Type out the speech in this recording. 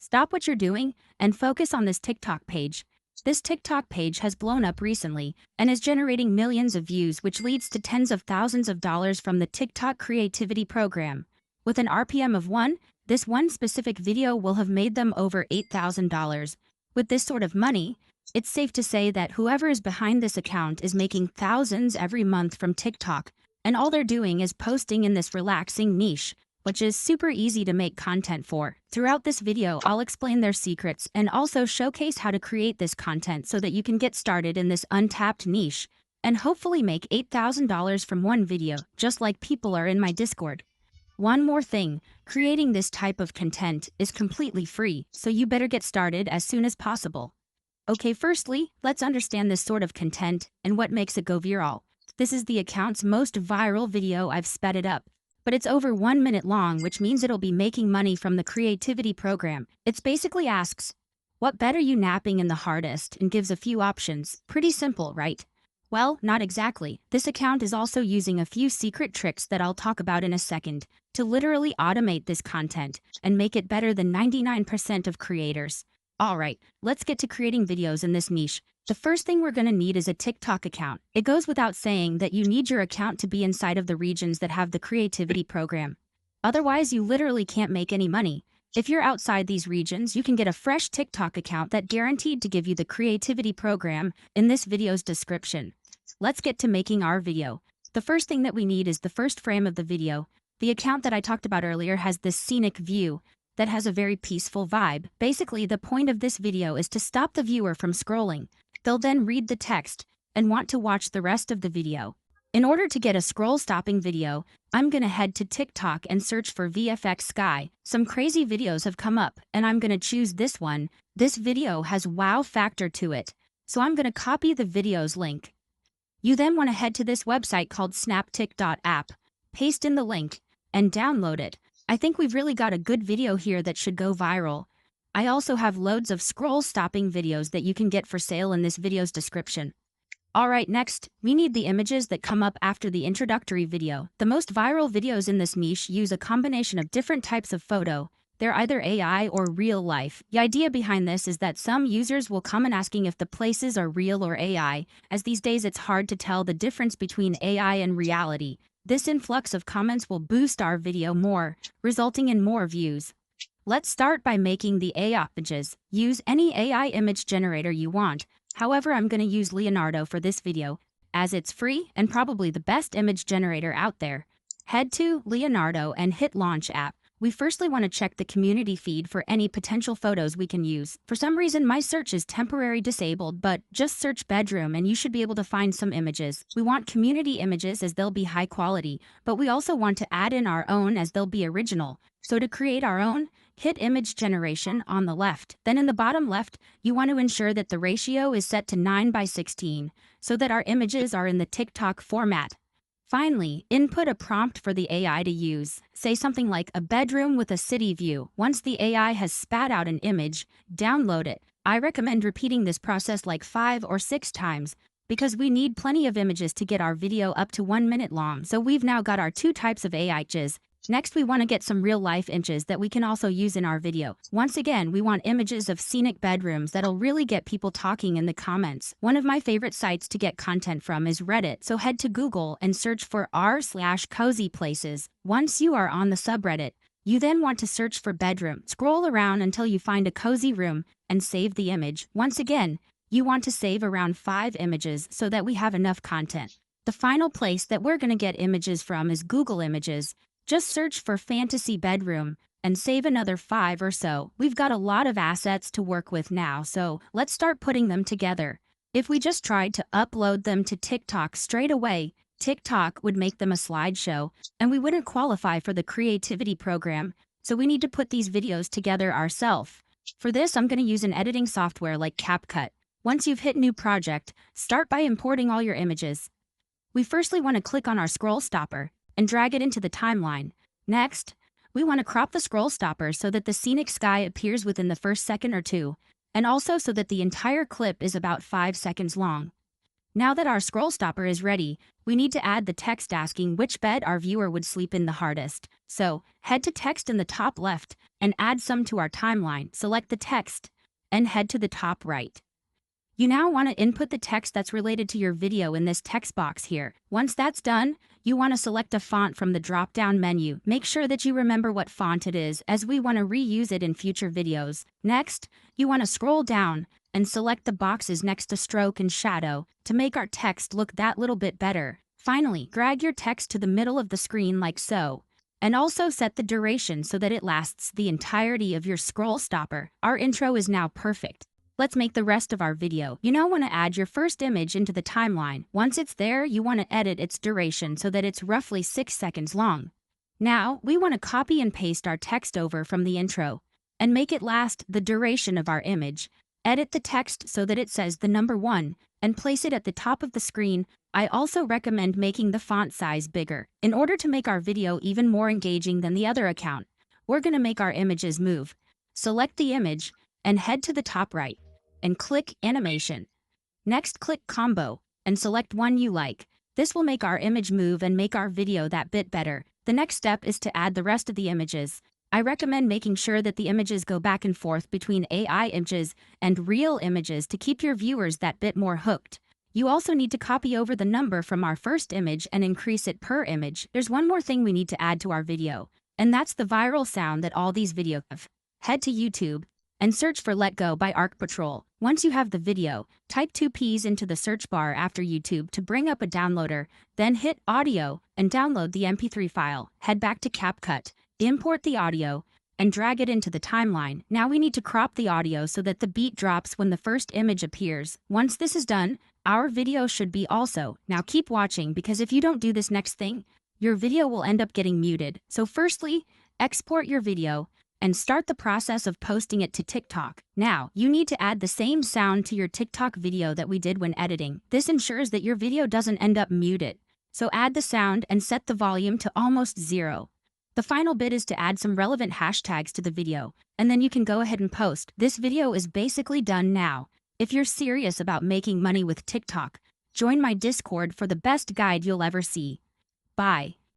Stop what you're doing and focus on this TikTok page. This TikTok page has blown up recently and is generating millions of views, which leads to tens of thousands of dollars from the TikTok creativity program. With an RPM of 1, this one specific video will have made them over $8,000. With this sort of money, it's safe to say that whoever is behind this account is making thousands every month from TikTok, and all they're doing is posting in this relaxing niche, which is super easy to make content for. Throughout this video, I'll explain their secrets and also showcase how to create this content so that you can get started in this untapped niche and hopefully make $8,000 from one video, just like people are in my Discord. One more thing, creating this type of content is completely free, so you better get started as soon as possible. Okay, firstly, let's understand this sort of content and what makes it go viral. This is the account's most viral video. I've sped it up, but it's over 1 minute long, which means it'll be making money from the creativity program. It's basically asks, what bed are you napping in the hardest, and gives a few options. Pretty simple, right? Well, not exactly. This account is also using a few secret tricks that I'll talk about in a second to literally automate this content and make it better than 99% of creators. Alright, let's get to creating videos in this niche. The first thing we're gonna need is a TikTok account. It goes without saying that you need your account to be inside of the regions that have the creativity program. Otherwise, you literally can't make any money. If you're outside these regions, you can get a fresh TikTok account that guaranteed to give you the creativity program in this video's description. Let's get to making our video. The first thing that we need is the first frame of the video. The account that I talked about earlier has this scenic view that has a very peaceful vibe. Basically, the point of this video is to stop the viewer from scrolling. They'll then read the text and want to watch the rest of the video. In order to get a scroll-stopping video, I'm gonna head to TikTok and search for VFX Sky. Some crazy videos have come up, and I'm gonna choose this one. This video has wow factor to it, so I'm gonna copy the video's link. You then wanna head to this website called snaptik.app, paste in the link, and download it. I think we've really got a good video here that should go viral. I also have loads of scroll-stopping videos that you can get for sale in this video's description. Alright, next, we need the images that come up after the introductory video. The most viral videos in this niche use a combination of different types of photo. They're either AI or real life. The idea behind this is that some users will comment asking if the places are real or AI, as these days it's hard to tell the difference between AI and reality. This influx of comments will boost our video more, resulting in more views. Let's start by making the AI images. Use any AI image generator you want. However, I'm going to use Leonardo for this video, as it's free and probably the best image generator out there. Head to Leonardo and hit Launch App. We firstly want to check the community feed for any potential photos we can use. For some reason, my search is temporarily disabled, but just search bedroom and you should be able to find some images. We want community images as they'll be high quality, but we also want to add in our own as they'll be original. So to create our own, hit image generation on the left. Then in the bottom left, you want to ensure that the ratio is set to 9:16 so that our images are in the TikTok format. Finally, input a prompt for the AI to use. Say something like a bedroom with a city view. Once the AI has spat out an image, download it. I recommend repeating this process like 5 or 6 times because we need plenty of images to get our video up to 1 minute long. So we've now got our 2 types of AI images. Next, we want to get some real-life images that we can also use in our video. Once again, we want images of scenic bedrooms that'll really get people talking in the comments. One of my favorite sites to get content from is Reddit, so head to Google and search for r/cozy places. Once you are on the subreddit, you then want to search for bedroom. Scroll around until you find a cozy room and save the image. Once again, you want to save around 5 images so that we have enough content. The final place that we're going to get images from is Google Images. Just search for fantasy bedroom and save another 5 or so. We've got a lot of assets to work with now, so let's start putting them together. If we just tried to upload them to TikTok straight away, TikTok would make them a slideshow, and we wouldn't qualify for the creativity program, so we need to put these videos together ourselves. For this, I'm going to use an editing software like CapCut. Once you've hit New Project, start by importing all your images. We firstly want to click on our scroll stopper and drag it into the timeline. Next, we want to crop the scroll stopper so that the scenic sky appears within the first second or two, and also so that the entire clip is about 5 seconds long. Now that our scroll stopper is ready, we need to add the text asking which bed our viewer would sleep in the hardest. So, head to text in the top left and add some to our timeline. Select the text and head to the top right. You now want to input the text that's related to your video in this text box here. Once that's done, you want to select a font from the drop-down menu. Make sure that you remember what font it is, as we want to reuse it in future videos. Next, you want to scroll down and select the boxes next to stroke and shadow to make our text look that little bit better. Finally, drag your text to the middle of the screen like so. And also set the duration so that it lasts the entirety of your scroll stopper. Our intro is now perfect. Let's make the rest of our video. You now want to add your first image into the timeline. Once it's there, you want to edit its duration so that it's roughly 6 seconds long. Now, we want to copy and paste our text over from the intro and make it last the duration of our image. Edit the text so that it says the number 1 and place it at the top of the screen. I also recommend making the font size bigger. In order to make our video even more engaging than the other account, we're going to make our images move. Select the image and head to the top right and click Animation. Next, click Combo and select one you like. This will make our image move and make our video that bit better. The next step is to add the rest of the images. I recommend making sure that the images go back and forth between AI images and real images to keep your viewers that bit more hooked. You also need to copy over the number from our first image and increase it per image. There's one more thing we need to add to our video, and that's the viral sound that all these videos have. Head to YouTube and search for Let Go by Arc Patrol. Once you have the video, type 2 Ps into the search bar after YouTube to bring up a downloader, then hit Audio and download the MP3 file. Head back to CapCut, import the audio, and drag it into the timeline. Now we need to crop the audio so that the beat drops when the first image appears. Once this is done, our video should be also. Now keep watching, because if you don't do this next thing, your video will end up getting muted. So firstly, export your video and start the process of posting it to TikTok. Now, you need to add the same sound to your TikTok video that we did when editing. This ensures that your video doesn't end up muted. So add the sound and set the volume to almost 0. The final bit is to add some relevant hashtags to the video, and then you can go ahead and post. This video is basically done now. If you're serious about making money with TikTok, join my Discord for the best guide you'll ever see. Bye.